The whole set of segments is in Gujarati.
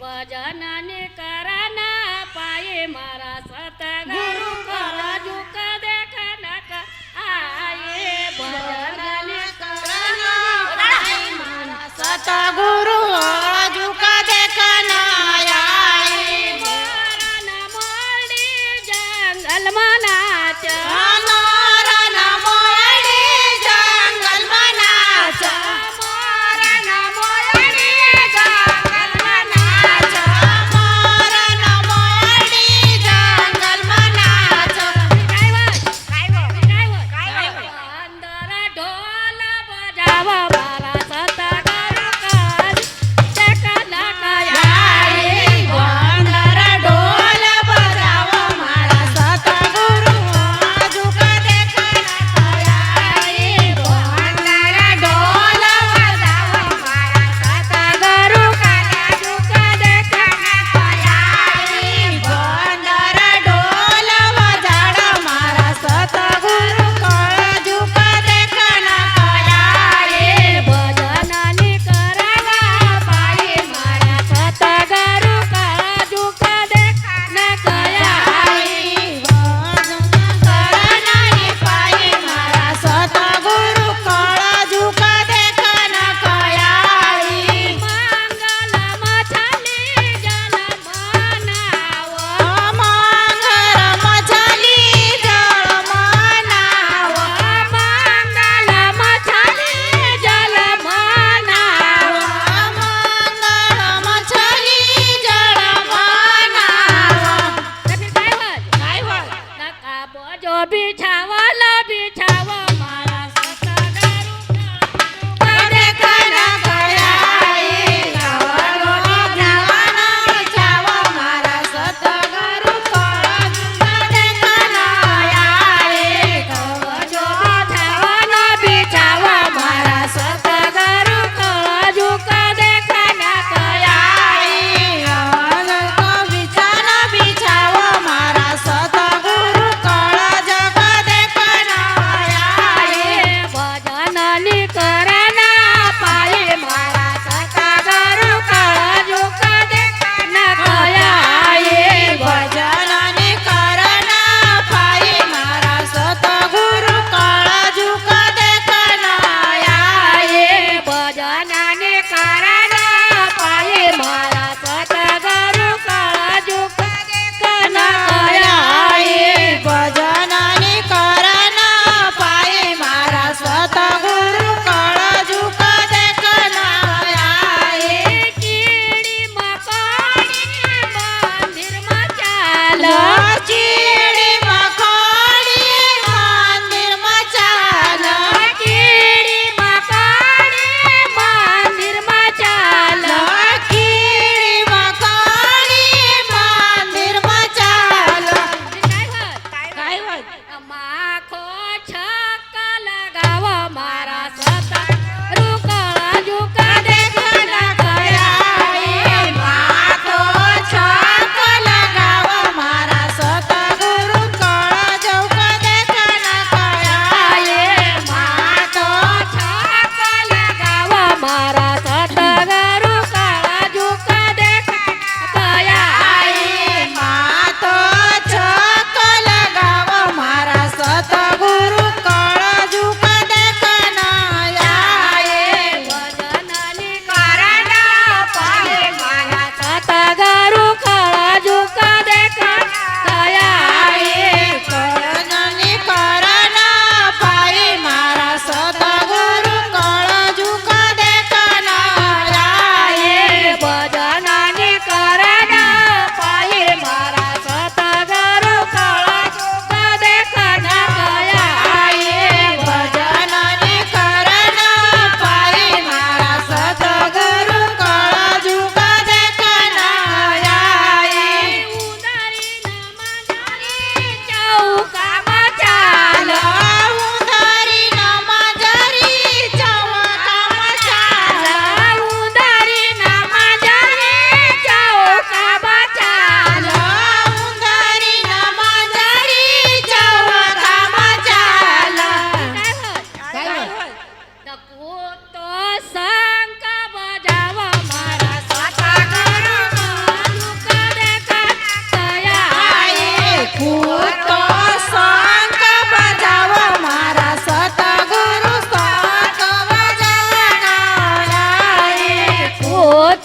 ભજન ને કરના પાયે મારા સતગુરુ કરજુ કદે કનક આયે ભજન ને કરના પાયે મારા સતગુરુ હજુ કદે કનાયા મોરન મોરડી જંગલમાં નાચ મોરન મોરડી જંગલમાં નાચ મોરન મોરડી જંગલમાં નાચ મોરન મોરડી જંગલમાં નાચ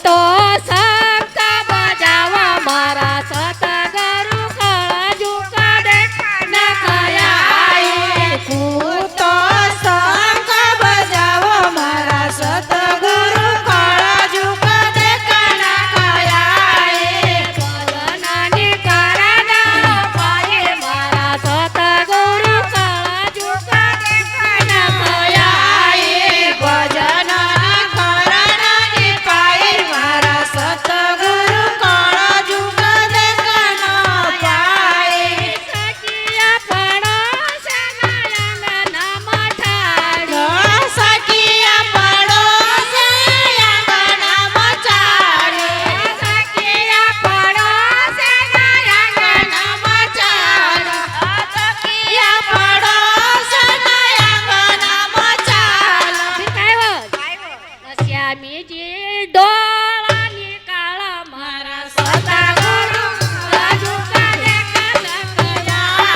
તો સંત બજાવો મારા સતગુરુ કળજુ કદે ન કયાય તો શંખ બજાવો મારા સતગુરુ કળજુ કદે કનકયાય ભજનની કરના પાયે મારા સતગુરુ કળજુ કદે ન કયાય ભજન કરણની પાયે મારા સતગુરુ કળજુ કદે કનપાય સખિયા પડોશ નાયંગના મઠાડી સખિયા પડોશ આંગણા મચાડે સખિયા પડોશ નાયંગના મચાડે સખિયા પડોશ આંગણા મચાડે શ્યામીજી ડોળાની કાળા મારા સતગુરુ કળજુ કદે કનકયાય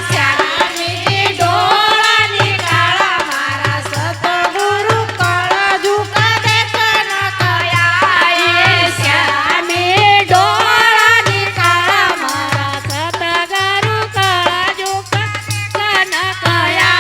શ્યામીજી ડોળાની કાળા મારા સતગુરુ કળજુ કદે કનકયાય શ્યામી ડોળાની કાળા મારા સતગુરુ કળજુ કનકયાય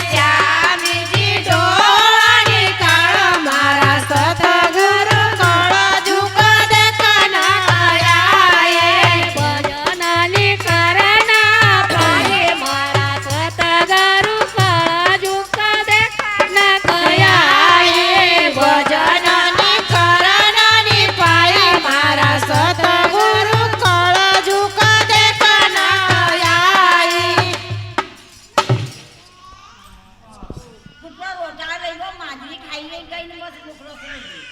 શ્યામીજી ડોળાની કાળા મારા સતગુરુ કળજુ કદે કનકયાય ભજનની કરના પાયે મારા સતગુરુ કળજુ કદે ન કયાય ભજનની કરણની પાયે મારા સતગુરુ કળજુ કદે કનકયાય રોટલા રોટલા લઈ લો, માજરી ખાઈ લઈ ગઈ ને બસ છોકરો સુઈ ગયો.